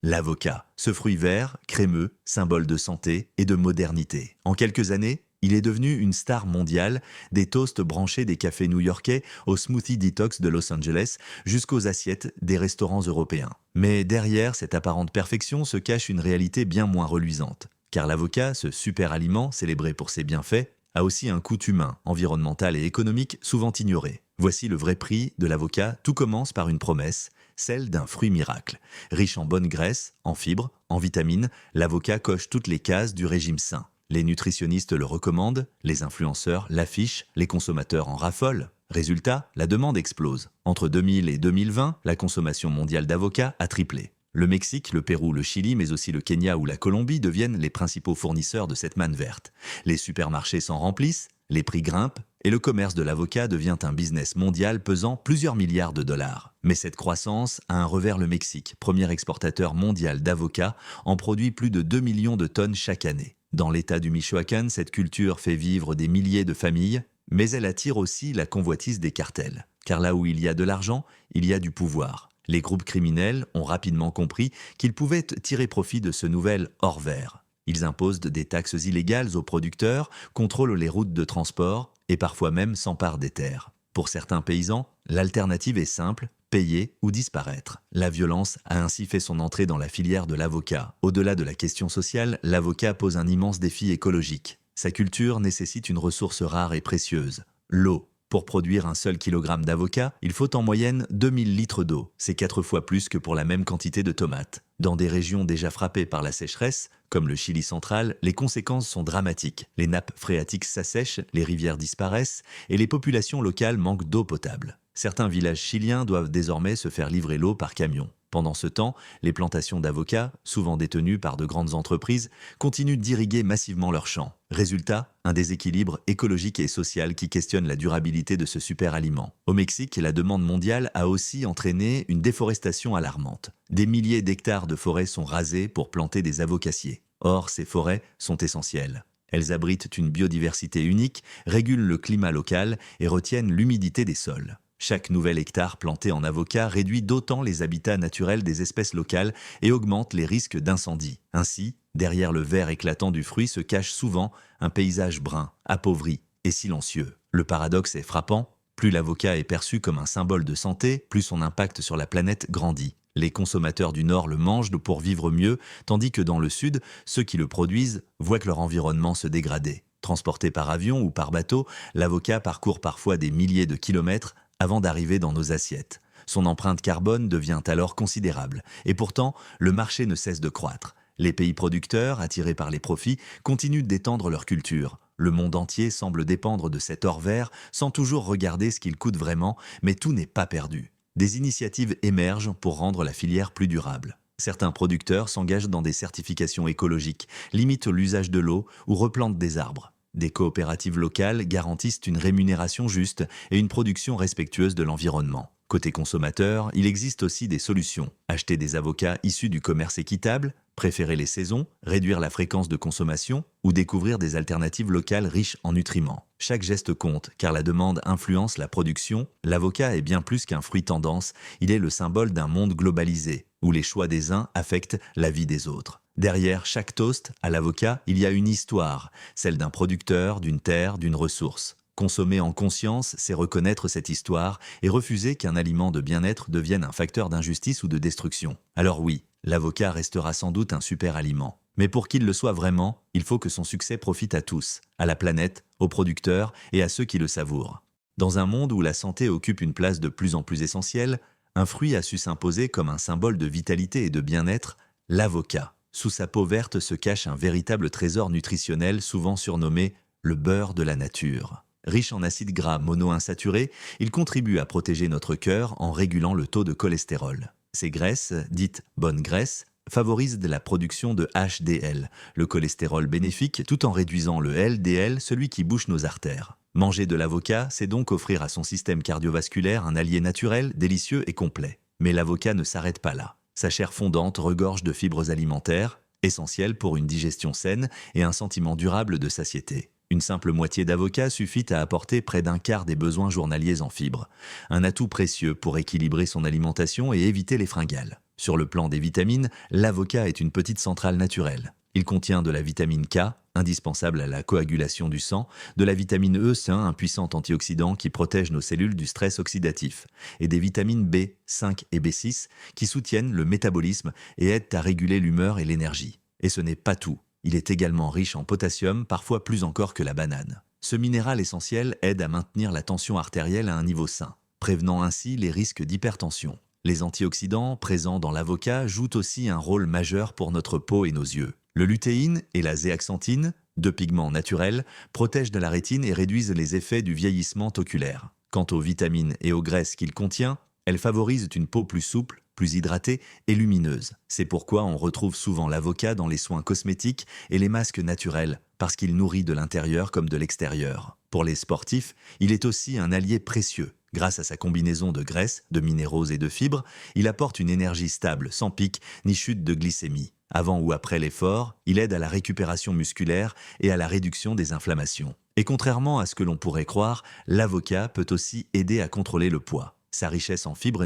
L'avocat, ce fruit vert, crémeux, symbole de santé et de modernité. En quelques années, il est devenu une star mondiale, des toasts branchés des cafés new-yorkais au smoothie detox de Los Angeles jusqu'aux assiettes des restaurants européens. Mais derrière cette apparente perfection se cache une réalité bien moins reluisante. Car l'avocat, ce super aliment célébré pour ses bienfaits, a aussi un coût humain, environnemental et économique souvent ignoré. Voici le vrai prix de l'avocat. Tout commence par une promesse, celle d'un fruit miracle. Riche en bonnes graisses, en fibres, en vitamines, l'avocat coche toutes les cases du régime sain. Les nutritionnistes le recommandent, les influenceurs l'affichent, les consommateurs en raffolent. Résultat, la demande explose. Entre 2000 et 2020, la consommation mondiale d'avocats a triplé. Le Mexique, le Pérou, le Chili, mais aussi le Kenya ou la Colombie deviennent les principaux fournisseurs de cette manne verte. Les supermarchés s'en remplissent, les prix grimpent, et le commerce de l'avocat devient un business mondial pesant plusieurs milliards de dollars. Mais cette croissance a un revers. Le Mexique, premier exportateur mondial d'avocats, en produit plus de 2 millions de tonnes chaque année. Dans l'état du Michoacán, cette culture fait vivre des milliers de familles, mais elle attire aussi la convoitise des cartels. Car là où il y a de l'argent, il y a du pouvoir. Les groupes criminels ont rapidement compris qu'ils pouvaient tirer profit de ce nouvel or vert. Ils imposent des taxes illégales aux producteurs, contrôlent les routes de transport et parfois même s'emparent des terres. Pour certains paysans, l'alternative est simple, payer ou disparaître. La violence a ainsi fait son entrée dans la filière de l'avocat. Au-delà de la question sociale, l'avocat pose un immense défi écologique. Sa culture nécessite une ressource rare et précieuse, l'eau. Pour produire un seul kilogramme d'avocat, il faut en moyenne 2000 litres d'eau. C'est 4 fois plus que pour la même quantité de tomates. Dans des régions déjà frappées par la sécheresse, comme le Chili central, les conséquences sont dramatiques. Les nappes phréatiques s'assèchent, les rivières disparaissent et les populations locales manquent d'eau potable. Certains villages chiliens doivent désormais se faire livrer l'eau par camion. Pendant ce temps, les plantations d'avocats, souvent détenues par de grandes entreprises, continuent d'irriguer massivement leurs champs. Résultat, un déséquilibre écologique et social qui questionne la durabilité de ce super aliment. Au Mexique, la demande mondiale a aussi entraîné une déforestation alarmante. Des milliers d'hectares de forêts sont rasés pour planter des avocassiers. Or, ces forêts sont essentielles. Elles abritent une biodiversité unique, régulent le climat local et retiennent l'humidité des sols. Chaque nouvel hectare planté en avocat réduit d'autant les habitats naturels des espèces locales et augmente les risques d'incendie. Ainsi, derrière le vert éclatant du fruit se cache souvent un paysage brun, appauvri et silencieux. Le paradoxe est frappant. Plus l'avocat est perçu comme un symbole de santé, plus son impact sur la planète grandit. Les consommateurs du Nord le mangent pour vivre mieux, tandis que dans le Sud, ceux qui le produisent voient que leur environnement se dégrader. Transporté par avion ou par bateau, l'avocat parcourt parfois des milliers de kilomètres avant d'arriver dans nos assiettes. Son empreinte carbone devient alors considérable. Et pourtant, le marché ne cesse de croître. Les pays producteurs, attirés par les profits, continuent d'étendre leur culture. Le monde entier semble dépendre de cet or vert sans toujours regarder ce qu'il coûte vraiment, mais tout n'est pas perdu. Des initiatives émergent pour rendre la filière plus durable. Certains producteurs s'engagent dans des certifications écologiques, limitent l'usage de l'eau ou replantent des arbres. Des coopératives locales garantissent une rémunération juste et une production respectueuse de l'environnement. Côté consommateur, il existe aussi des solutions. Acheter des avocats issus du commerce équitable, préférer les saisons, réduire la fréquence de consommation ou découvrir des alternatives locales riches en nutriments. Chaque geste compte, car la demande influence la production. L'avocat est bien plus qu'un fruit tendance, il est le symbole d'un monde globalisé, où les choix des uns affectent la vie des autres. Derrière chaque toast à l'avocat, il y a une histoire, celle d'un producteur, d'une terre, d'une ressource. Consommer en conscience, c'est reconnaître cette histoire et refuser qu'un aliment de bien-être devienne un facteur d'injustice ou de destruction. Alors oui, l'avocat restera sans doute un super aliment. Mais pour qu'il le soit vraiment, il faut que son succès profite à tous, à la planète, aux producteurs et à ceux qui le savourent. Dans un monde où la santé occupe une place de plus en plus essentielle, un fruit a su s'imposer comme un symbole de vitalité et de bien-être, l'avocat. Sous sa peau verte se cache un véritable trésor nutritionnel souvent surnommé le beurre de la nature. Riche en acides gras monoinsaturés, il contribue à protéger notre cœur en régulant le taux de cholestérol. Ces graisses, dites bonnes graisses, favorisent la production de HDL, le cholestérol bénéfique, tout en réduisant le LDL, celui qui bouche nos artères. Manger de l'avocat, c'est donc offrir à son système cardiovasculaire un allié naturel, délicieux et complet. Mais l'avocat ne s'arrête pas là. Sa chair fondante regorge de fibres alimentaires, essentielles pour une digestion saine et un sentiment durable de satiété. Une simple moitié d'avocat suffit à apporter près d'un quart des besoins journaliers en fibres. Un atout précieux pour équilibrer son alimentation et éviter les fringales. Sur le plan des vitamines, l'avocat est une petite centrale naturelle. Il contient de la vitamine K, indispensable à la coagulation du sang, de la vitamine E, un puissant antioxydant qui protège nos cellules du stress oxydatif, et des vitamines B, 5 et B6 qui soutiennent le métabolisme et aident à réguler l'humeur et l'énergie. Et ce n'est pas tout. Il est également riche en potassium, parfois plus encore que la banane. Ce minéral essentiel aide à maintenir la tension artérielle à un niveau sain, prévenant ainsi les risques d'hypertension. Les antioxydants présents dans l'avocat jouent aussi un rôle majeur pour notre peau et nos yeux. Le lutéine et la zéaxanthine, deux pigments naturels, protègent de la rétine et réduisent les effets du vieillissement oculaire. Quant aux vitamines et aux graisses qu'il contient, elles favorisent une peau plus souple, plus hydratée et lumineuse. C'est pourquoi on retrouve souvent l'avocat dans les soins cosmétiques et les masques naturels, parce qu'il nourrit de l'intérieur comme de l'extérieur. Pour les sportifs, il est aussi un allié précieux. Grâce à sa combinaison de graisses, de minéraux et de fibres, il apporte une énergie stable, sans pic ni chute de glycémie. Avant ou après l'effort, il aide à la récupération musculaire et à la réduction des inflammations. Et contrairement à ce que l'on pourrait croire, l'avocat peut aussi aider à contrôler le poids. Sa richesse en fibres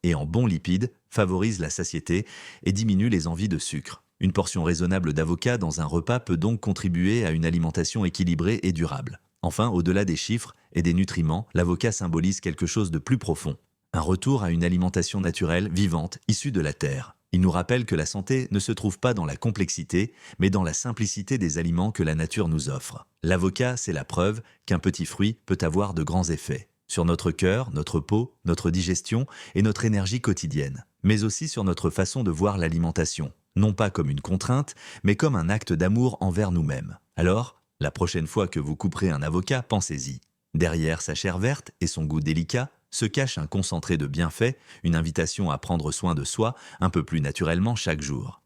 et en bons lipides favorise la satiété et diminue les envies de sucre. Une portion raisonnable d'avocat dans un repas peut donc contribuer à une alimentation équilibrée et durable. Enfin, au-delà des chiffres et des nutriments, l'avocat symbolise quelque chose de plus profond. Un retour à une alimentation naturelle, vivante, issue de la terre. Il nous rappelle que la santé ne se trouve pas dans la complexité, mais dans la simplicité des aliments que la nature nous offre. L'avocat, c'est la preuve qu'un petit fruit peut avoir de grands effets. Sur notre cœur, notre peau, notre digestion et notre énergie quotidienne. Mais aussi sur notre façon de voir l'alimentation. Non pas comme une contrainte, mais comme un acte d'amour envers nous-mêmes. Alors, la prochaine fois que vous couperez un avocat, pensez-y. Derrière sa chair verte et son goût délicat, se cache un concentré de bienfaits, une invitation à prendre soin de soi un peu plus naturellement chaque jour.